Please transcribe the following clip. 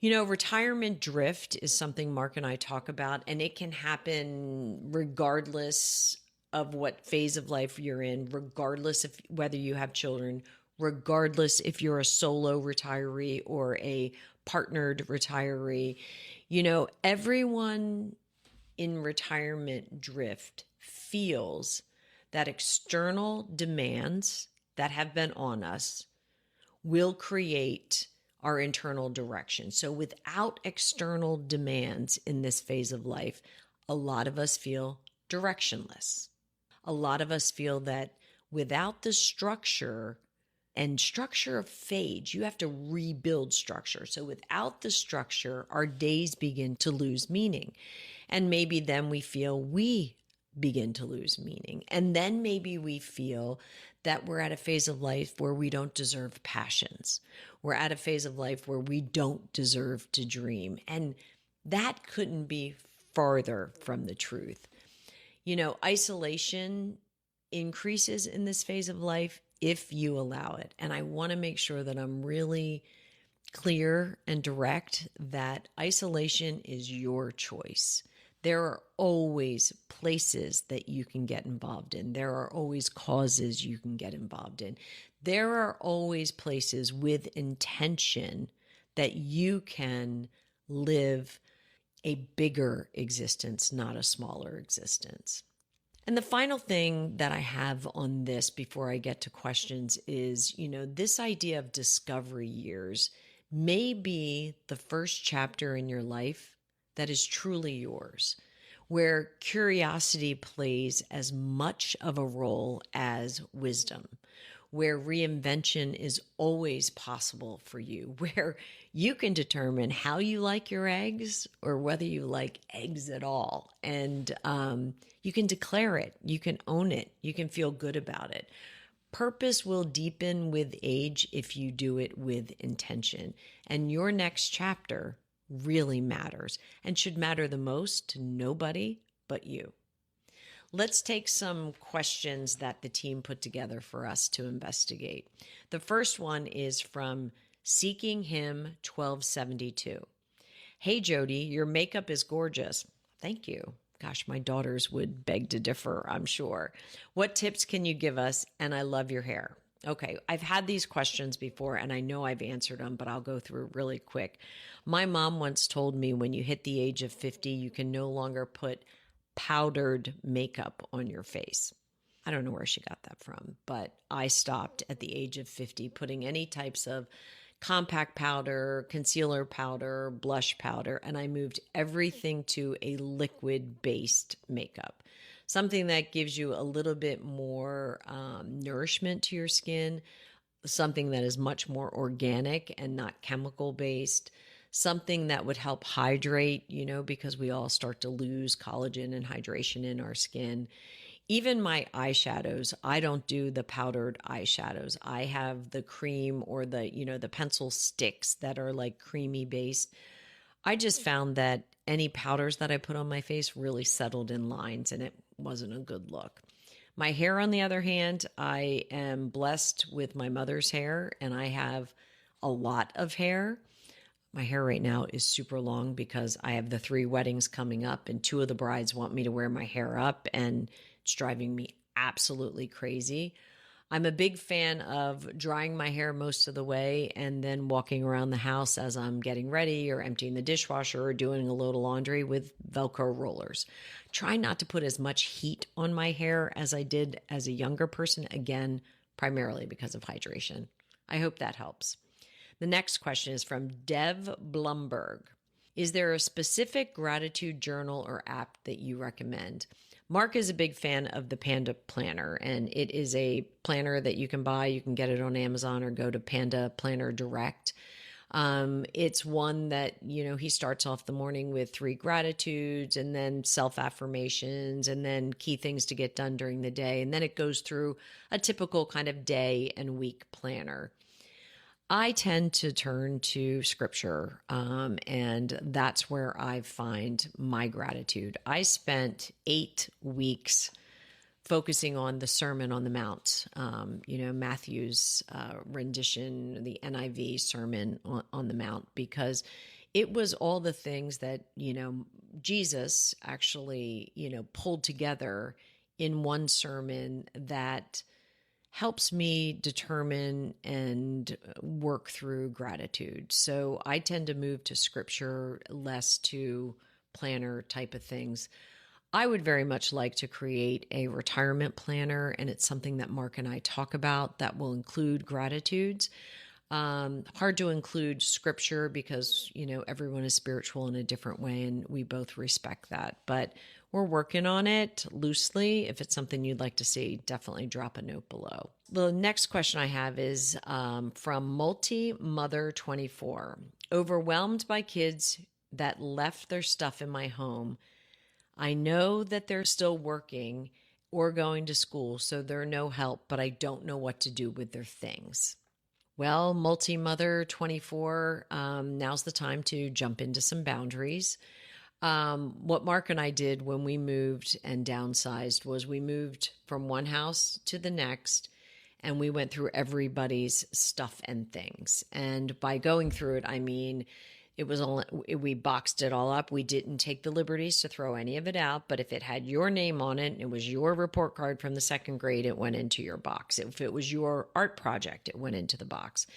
Retirement drift is something Mark and I talk about, and it can happen regardless of what phase of life you're in, regardless of whether you have children, regardless if you're a solo retiree or a partnered retiree. Everyone in retirement drift feels that external demands that have been on us will create our internal direction. So without external demands in this phase of life, a lot of us feel directionless. A lot of us feel that without the structure, and structure fades, you have to rebuild structure. So without the structure, our days begin to lose meaning. And maybe then we feel we begin to lose meaning. And then maybe we feel that we're at a phase of life where we don't deserve passions. We're at a phase of life where we don't deserve to dream. And that couldn't be farther from the truth. Isolation increases in this phase of life if you allow it. And I want to make sure that I'm really clear and direct that isolation is your choice. There are always places that you can get involved in. There are always causes you can get involved in. There are always places with intention that you can live a bigger existence, not a smaller existence. And the final thing that I have on this before I get to questions is, this idea of discovery years may be the first chapter in your life that is truly yours, where curiosity plays as much of a role as wisdom, where reinvention is always possible for you, where you can determine how you like your eggs or whether you like eggs at all. And you can declare it, you can own it, you can feel good about it. Purpose will deepen with age if you do it with intention. And your next chapter really matters and should matter the most to nobody but you. Let's take some questions that the team put together for us to investigate. The first one is from Seeking Him 1272. Hey, Jody, your makeup is gorgeous. Thank you. Gosh, my daughters would beg to differ, I'm sure. What tips can you give us? And I love your hair. Okay, I've had these questions before and I know I've answered them, but I'll go through really quick. My mom once told me when you hit the age of 50, you can no longer put powdered makeup on your face. I don't know where she got that from, but I stopped at the age of 50 putting any types of compact powder, concealer powder, blush powder, and I moved everything to a liquid-based makeup. Something that gives you a little bit more nourishment to your skin, something that is much more organic and not chemical-based, something that would help hydrate, because we all start to lose collagen and hydration in our skin. Even my eyeshadows, I don't do the powdered eyeshadows. I have the cream or the pencil sticks that are like creamy based. I just found that any powders that I put on my face really settled in lines and it wasn't a good look. My hair, on the other hand, I am blessed with my mother's hair and I have a lot of hair. My hair right now is super long because I have the 3 weddings coming up and 2 of the brides want me to wear my hair up and it's driving me absolutely crazy. I'm a big fan of drying my hair most of the way and then walking around the house as I'm getting ready or emptying the dishwasher or doing a load of laundry with Velcro rollers. Try not to put as much heat on my hair as I did as a younger person, again, primarily because of hydration. I hope that helps. The next question is from Dev Blumberg. Is there a specific gratitude journal or app that you recommend? Mark is a big fan of the Panda Planner, and it is a planner that you can buy. You can get it on Amazon or go to Panda Planner Direct. It's one that, he starts off the morning with 3 gratitudes and then self-affirmations and then key things to get done during the day. And then it goes through a typical kind of day and week planner. I tend to turn to scripture, and that's where I find my gratitude. I spent 8 weeks focusing on the Sermon on the Mount, Matthew's rendition, the NIV Sermon on the Mount, because It was all the things that, Jesus actually, pulled together in one sermon that helps me determine and work through gratitude. So I tend to move to scripture, less to planner type of things. I would very much like to create a retirement planner, and it's something that Mark and I talk about that will include gratitudes. Hard to include scripture because, everyone is spiritual in a different way, and we both respect that. But we're working on it loosely. If it's something you'd like to see, definitely drop a note below. The next question I have is from Multi Mother 24. Overwhelmed by kids that left their stuff in my home. I know that they're still working or going to school, so they're no help, but I don't know what to do with their things. Well, Multi Mother 24, now's the time to jump into some boundaries. What Mark and I did when we moved and downsized was we moved from one house to the next, and we went through everybody's stuff and things. And by going through it, I mean, it was only, we boxed it all up. We didn't take the liberties to throw any of it out, but if it had your name on it, it was your report card from the second grade, it went into your box. If it was your art project, it went into the box.